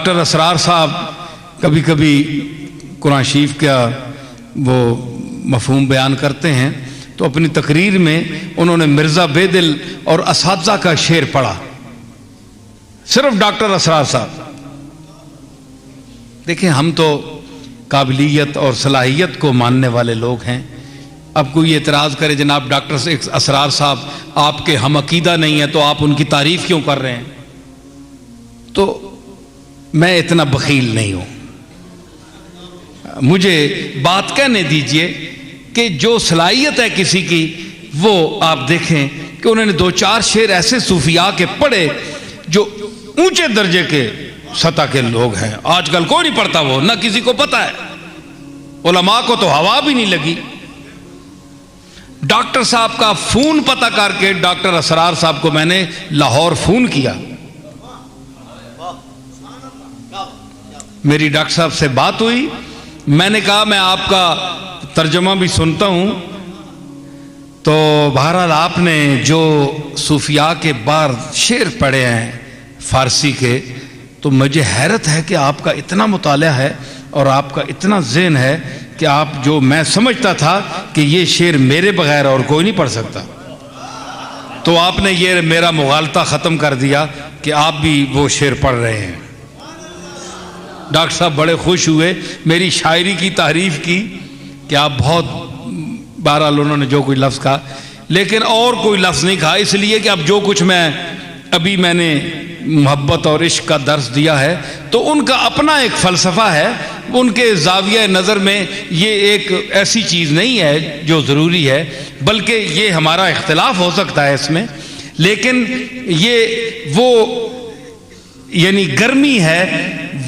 Doctor Asrar साहब कभी कभी कुरान शरीफ का वो मफहूम बयान करते हैं, तो अपनी तकरीर में उन्होंने मिर्ज़ा बेदिल और असातिज़ा का शेर पढ़ा। सिर्फ डॉक्टर असरार साहब। देखिए, हम तो काबिलियत और सलाहियत को मानने वाले लोग हैं। अब कोई एतराज़ करे जनाब डॉक्टर असरार साहब आपके हम अकीदा नहीं है तो आप उनकी तारीफ़ क्यों कर रहे हैं, तो मैं इतना बखील नहीं हूं। मुझे बात कहने दीजिए कि जो सलाहियत है किसी की, वो आप देखें कि उन्होंने दो चार शेर ऐसे सूफिया के पढ़े जो ऊंचे दर्जे के सतह के लोग हैं। आजकल कोई नहीं पढ़ता, वो ना किसी को पता है, उलमा को तो हवा भी नहीं लगी। डॉक्टर साहब का फोन पता करके डॉक्टर असरार साहब को मैंने लाहौर फोन किया। मेरी डॉक्टर साहब से बात हुई, मैंने कहा मैं आपका तर्जुमा भी सुनता हूं, तो बहरहाल आपने जो सूफिया के बार शेर पढ़े हैं फारसी के, तो मुझे हैरत है कि आपका इतना मुताला है और आपका इतना ज़हन है कि आप जो मैं समझता था कि ये शेर मेरे बगैर और कोई नहीं पढ़ सकता, तो आपने ये मेरा मुगालता ख़त्म कर दिया कि आप भी वो शेर पढ़ रहे हैं। डॉक्टर साहब बड़े खुश हुए, मेरी शायरी की तारीफ़ की कि आप बहुत, बहरहाल उन्होंने जो कोई लफ्ज़ कहा, लेकिन और कोई लफ्ज़ नहीं कहा, इसलिए कि अब जो कुछ मैंने मोहब्बत और इश्क का दर्स दिया है, तो उनका अपना एक फ़लसफ़ा है। उनके ज़ाविया नज़र में ये एक ऐसी चीज़ नहीं है जो ज़रूरी है, बल्कि ये हमारा इख्तिलाफ हो सकता है इसमें, लेकिन ये वो यानी गर्मी है,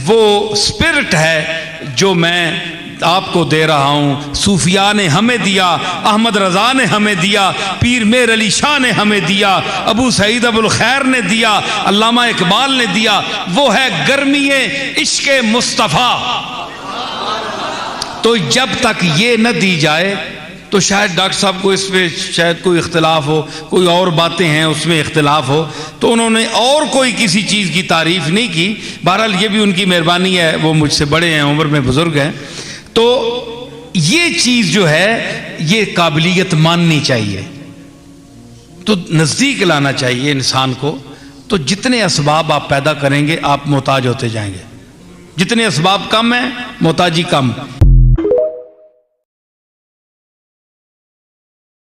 वो स्पिरिट है जो मैं आपको दे रहा हूं। सूफिया ने हमें दिया, अहमद रजा ने हमें दिया, पीर मेर अली शाह ने हमें दिया, अबू सईद अबुल खैर ने दिया, अल्लामा इकबाल ने दिया। वो है गर्मीए इश्क़े मुस्तफ़ा। तो जब तक ये न दी जाए तो शायद डॉक्टर साहब को इस पर शायद कोई इख्तिलाफ हो, कोई और बातें हैं उसमें इख्तिलाफ हो, तो उन्होंने और कोई किसी चीज़ की तारीफ़ नहीं की। बहरहाल ये भी उनकी मेहरबानी है, वो मुझसे बड़े हैं, उम्र में बुज़ुर्ग हैं। तो ये चीज़ जो है ये काबिलियत माननी चाहिए, तो नज़दीक लाना चाहिए इंसान को। तो जितने असबाब आप पैदा करेंगे आप मोहताज होते जाएंगे, जितने असबाब कम हैं मोहताजी कम।